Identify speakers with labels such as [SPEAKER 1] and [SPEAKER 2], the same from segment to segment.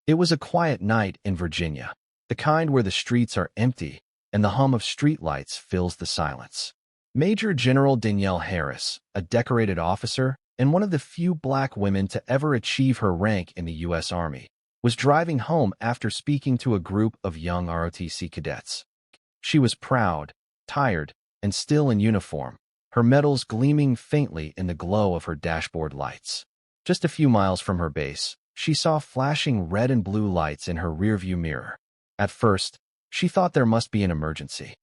[SPEAKER 1] It was a quiet night in Virginia, the kind where the streets are empty and the hum of streetlights fills the silence. Major General Danielle Harris, a decorated officer and one of the few black women to ever achieve her rank in the U.S. Army, was driving home after speaking to a group of young ROTC cadets. She was proud, tired, and still in uniform, her medals gleaming faintly in the glow of her dashboard lights. Just a few miles from her base, she saw flashing red and blue lights in her rearview mirror. At first, she thought there must be an emergency.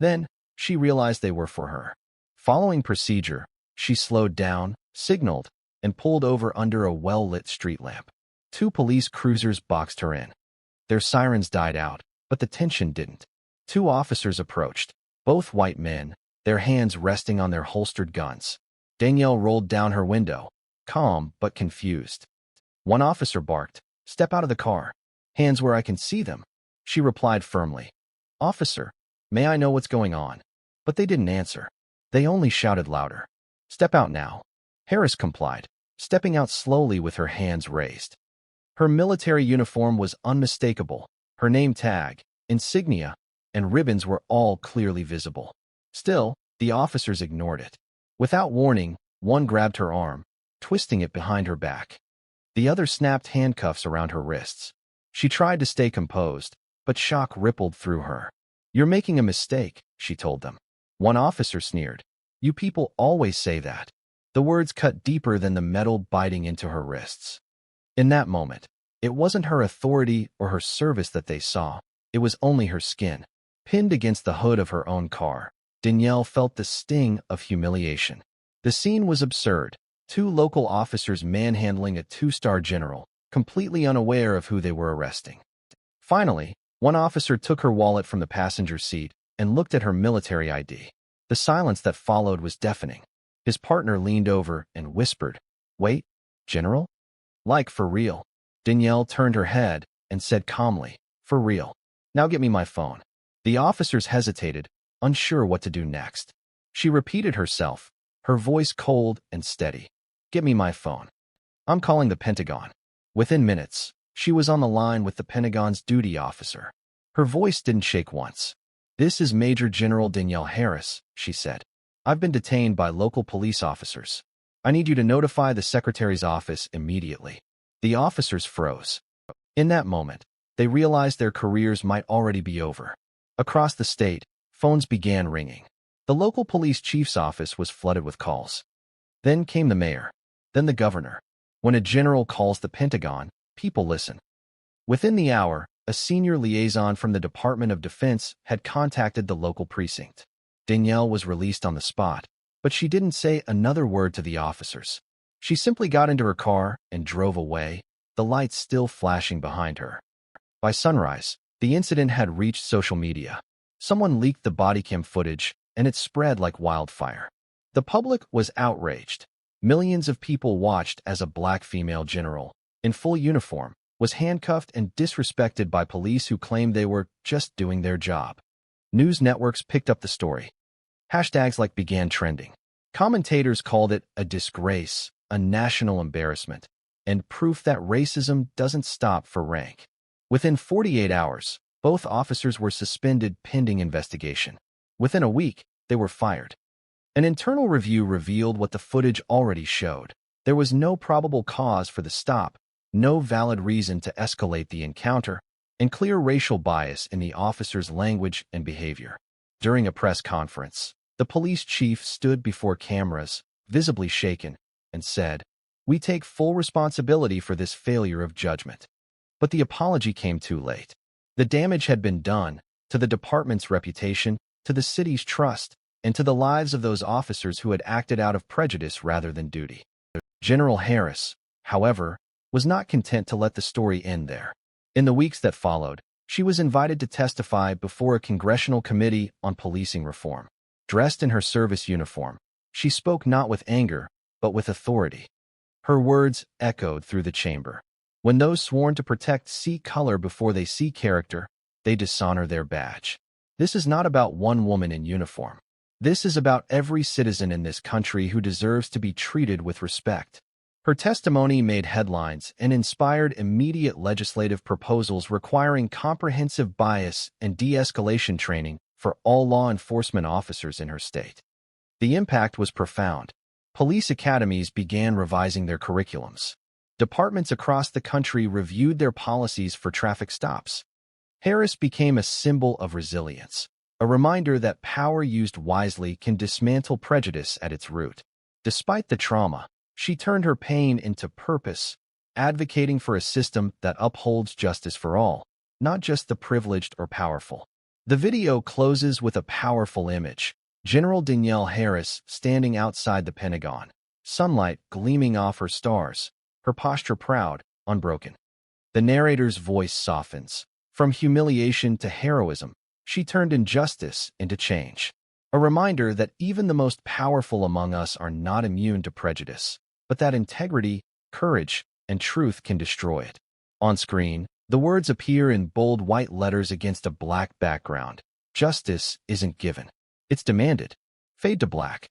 [SPEAKER 1] Then, she realized they were for her. Following procedure, she slowed down, signaled, and pulled over under a well-lit street lamp. 2 police cruisers boxed her in. Their sirens died out, but the tension didn't. 2 officers approached, both white men, their hands resting on their holstered guns. Danielle rolled down her window, calm but confused. One officer barked, "Step out of the car. Hands where I can see them." She replied firmly, "Officer, may I know what's going on?" But they didn't answer. They only shouted louder, "Step out now." Harris complied, stepping out slowly with her hands raised. Her military uniform was unmistakable. Her name tag, insignia, and ribbons were all clearly visible. Still, the officers ignored it. Without warning, one grabbed her arm, twisting it behind her back. The other snapped handcuffs around her wrists. She tried to stay composed, but shock rippled through her. "You're making a mistake," she told them. One officer sneered, "You people always say that." The words cut deeper than the metal biting into her wrists. In that moment, it wasn't her authority or her service that they saw. It was only her skin. Pinned against the hood of her own car, Danielle felt the sting of humiliation. The scene was absurd. 2 local officers manhandling a 2-star general, completely unaware of who they were arresting. Finally, one officer took her wallet from the passenger seat and looked at her military ID. The silence that followed was deafening. His partner leaned over and whispered, "Wait, General?" "Like, for real." Danielle turned her head and said calmly, "For real. Now get me my phone." The officers hesitated, unsure what to do next. She repeated herself, her voice cold and steady. "Get me my phone. I'm calling the Pentagon." Within minutes, she was on the line with the Pentagon's duty officer. Her voice didn't shake once. "This is Major General Danielle Harris," she said. "I've been detained by local police officers. I need you to notify the Secretary's office immediately." The officers froze. In that moment, they realized their careers might already be over. Across the state, phones began ringing. The local police chief's office was flooded with calls. Then came the mayor, then the governor. When a general calls the Pentagon, people listen. Within the hour, a senior liaison from the Department of Defense had contacted the local precinct. Danielle was released on the spot, but she didn't say another word to the officers. She simply got into her car and drove away, the lights still flashing behind her. By sunrise, the incident had reached social media. Someone leaked the body cam footage, and it spread like wildfire. The public was outraged. Millions of people watched as a black female general, in full uniform, was handcuffed and disrespected by police who claimed they were just doing their job. News networks picked up the story. Hashtags like began trending. Commentators called it a disgrace, a national embarrassment, and proof that racism doesn't stop for rank. Within 48 hours, both officers were suspended pending investigation. Within a week, they were fired. An internal review revealed what the footage already showed. There was no probable cause for the stop, no valid reason to escalate the encounter, and clear racial bias in the officers' language and behavior. During a press conference, the police chief stood before cameras, visibly shaken, and said, "We take full responsibility for this failure of judgment." But the apology came too late. The damage had been done to the department's reputation, to the city's trust, and to the lives of those officers who had acted out of prejudice rather than duty. General Harris, however, was not content to let the story end there. In the weeks that followed, she was invited to testify before a congressional committee on policing reform. Dressed in her service uniform, she spoke not with anger, but with authority. Her words echoed through the chamber. When those sworn to protect see color before they see character, they dishonor their badge. This is not about one woman in uniform. This is about every citizen in this country who deserves to be treated with respect. Her testimony made headlines and inspired immediate legislative proposals requiring comprehensive bias and de-escalation training for all law enforcement officers in her state. The impact was profound. Police academies began revising their curriculums. Departments across the country reviewed their policies for traffic stops. Harris became a symbol of resilience, a reminder that power used wisely can dismantle prejudice at its root. Despite the trauma, she turned her pain into purpose, advocating for a system that upholds justice for all, not just the privileged or powerful. The video closes with a powerful image: General Danielle Harris standing outside the Pentagon, sunlight gleaming off her stars, her posture proud, unbroken. The narrator's voice softens. From humiliation to heroism, she turned injustice into change. A reminder that even the most powerful among us are not immune to prejudice, but that integrity, courage, and truth can destroy it. On screen, the words appear in bold white letters against a black background. Justice isn't given. It's demanded. Fade to black.